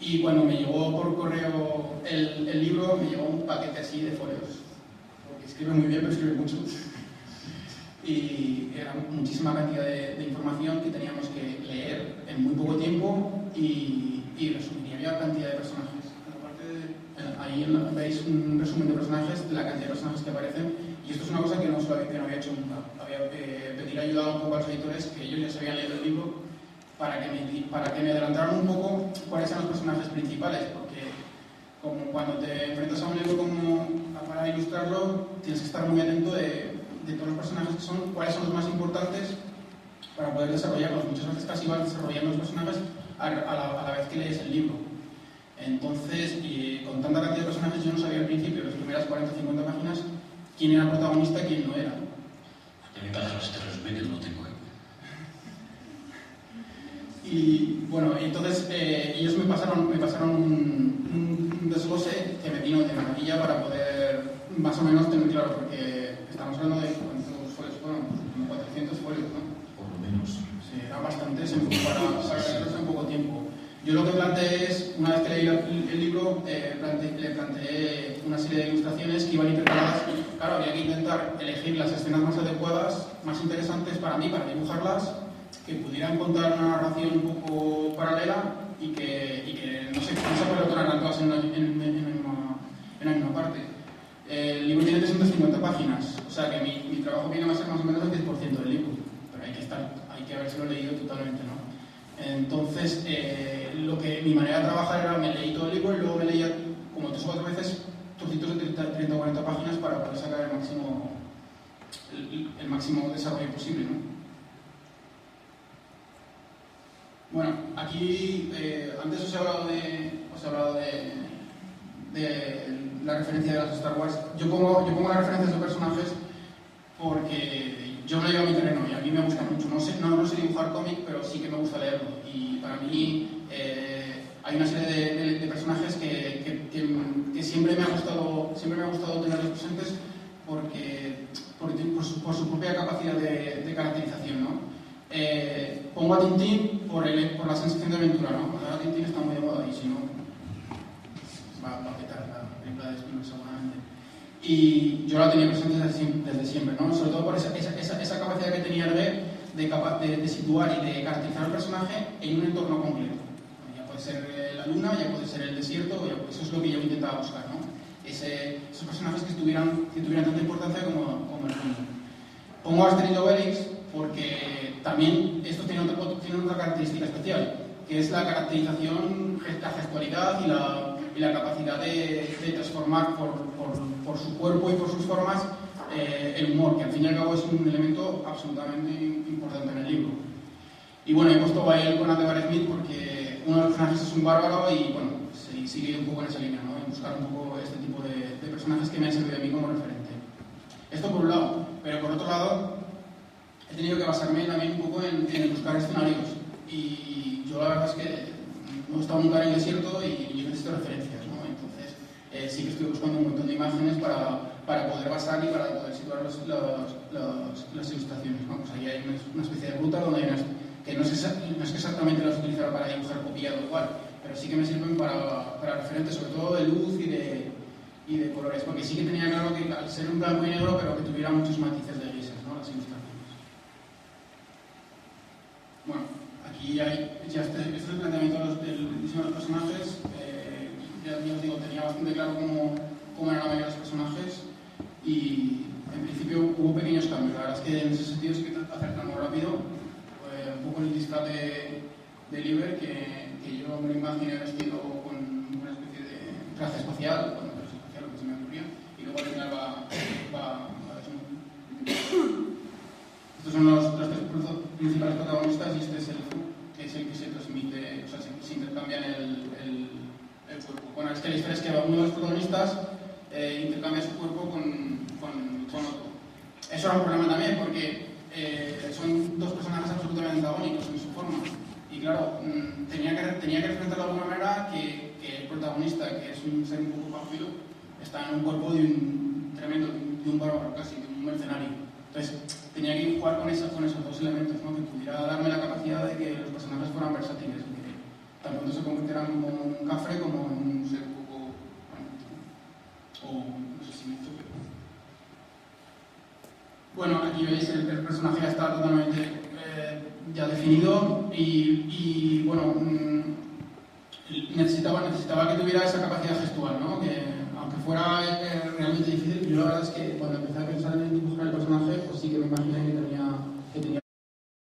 Y cuando me llegó por correo el libro, me llegó un paquete así de folios. Porque escribe muy bien, pero escribe mucho. Y era muchísima cantidad de información que teníamos que leer en muy poco tiempo y resumir. Y había cantidad de personajes. Ahí veis un resumen de personajes, de la cantidad de personajes que aparecen. Y esto es una cosa que no había hecho nunca. Pedir ayuda un poco a los editores, que ellos ya se habían leído el libro, para que me adelantaran un poco cuáles eran los personajes principales. Porque como cuando te enfrentas a un libro para ilustrarlo, tienes que estar muy atento de todos los personajes que son, cuáles son los más importantes para poder desarrollarlos. Muchas veces casi vas desarrollando los personajes a la vez que lees el libro. Entonces, con tanta cantidad de personajes, yo no sabía al principio, las primeras 40 o 50 páginas, quién era el protagonista y quién no era. A mí me pasa los terrenos que no lo tengo. Y bueno, entonces ellos me pasaron un desglose que me vino de maravilla para poder más o menos tener claro, porque estamos hablando de cuántos folios fueron, como 400 folios, ¿no? Por lo menos. Sí, era bastante para leerlos en poco tiempo. Yo lo que planteé es, una vez que leí el libro, le planteé una serie de ilustraciones que iban intercaladas. Claro, había que intentar elegir las escenas más adecuadas, más interesantes para mí, para dibujarlas, que pudieran contar una narración un poco paralela y que no se puedan todas en la misma parte. El libro tiene 350 páginas, o sea que mi trabajo viene a ser más o menos el 10% del libro, pero hay que habérselo leído totalmente, ¿no? Entonces, mi manera de trabajar era, me leí todo el libro y luego me leía como 3 o 4 veces trocitos de 30 o 40 páginas para poder sacar el máximo desarrollo posible, ¿no? Bueno, aquí antes os he hablado de la referencia de las Star Wars. Yo pongo las referencias de personajes porque yo me llevo a mi terreno y a mí me gusta mucho. No sé dibujar cómic, pero sí que me gusta leerlo. Y para mí hay una serie de personajes que siempre me ha gustado tenerlos presentes por su propia capacidad de caracterización, ¿no? Pongo a Tintín por la sensación de aventura, ¿no? Ahora Tintín está muy de moda y si no, va a petar la película de Spielberg seguramente. Y yo la tenía presente desde siempre, ¿no? Sobre todo por esa capacidad que tenía de situar y de caracterizar al personaje en un entorno concreto. Ya puede ser la luna, ya puede ser el desierto, eso es lo que yo intentaba buscar, ¿no? Esos personajes que tuvieran tanta importancia como el mundo. Pongo a Asterix y Obelix porque también estos tienen otra característica especial, que es la caracterización, la gestualidad y la capacidad de transformar por su cuerpo y por sus formas el humor, que al fin y al cabo es un elemento absolutamente importante en el libro. Y bueno, he puesto a él con Aldebar Smith porque uno de los personajes es un bárbaro y bueno, sigue un poco en esa línea, ¿no? En buscar un poco este tipo de personajes que me han servido a mí como referente. Esto por un lado, pero por otro lado he tenido que basarme también un poco en buscar escenarios y yo la verdad es que no he estado nunca en el desierto y yo necesito referencias, ¿no? Entonces sí que estoy buscando un montón de imágenes para poder basar y para poder situar las ilustraciones, ¿no? Pues ahí hay una especie de ruta donde hay que no es que exactamente las utilizara para dibujar copiado igual, pero sí que me sirven para referentes sobre todo de luz y de colores, porque sí que tenía claro que al ser un blanco y negro, pero que tuviera muchos matices de grises, ¿no? Las ilustraciones. Bueno, aquí este es el planteamiento del diseño de los personajes. Ya os digo, tenía bastante claro cómo eran la mayoría de los personajes y en principio hubo pequeños cambios. La verdad es que en ese sentido sí que acertamos rápido. Un poco el disfraz de Liber, que yo me lo imaginé vestido con una especie de traje espacial, bueno, traje espacial, lo que se me ocurría, y luego al final va estos son los 3 principales protagonistas y este es que se transmite, o sea, se intercambian el cuerpo. Bueno, es que la historia es que uno de los protagonistas intercambia su cuerpo con otro. Eso era un problema también porque son 2 personajes absolutamente antagónicos en su forma. Y claro, tenía que representar de alguna manera que el protagonista, que es un ser un poco pánfilo, está en un cuerpo de un tremendo, de un bárbaro casi, de un mercenario. Entonces, tenía que jugar con esos 2 elementos, ¿no? Que pudiera darme la capacidad de que los personajes fueran versátiles, Tan pronto se convirtiera como un cafre como un ser un poco... o no sé si me hizo, pero... Bueno, aquí veis el personaje ya está totalmente ya definido y bueno, necesitaba que tuviera esa capacidad gestual, ¿no? Que aunque fuera realmente difícil, yo la verdad es que cuando empecé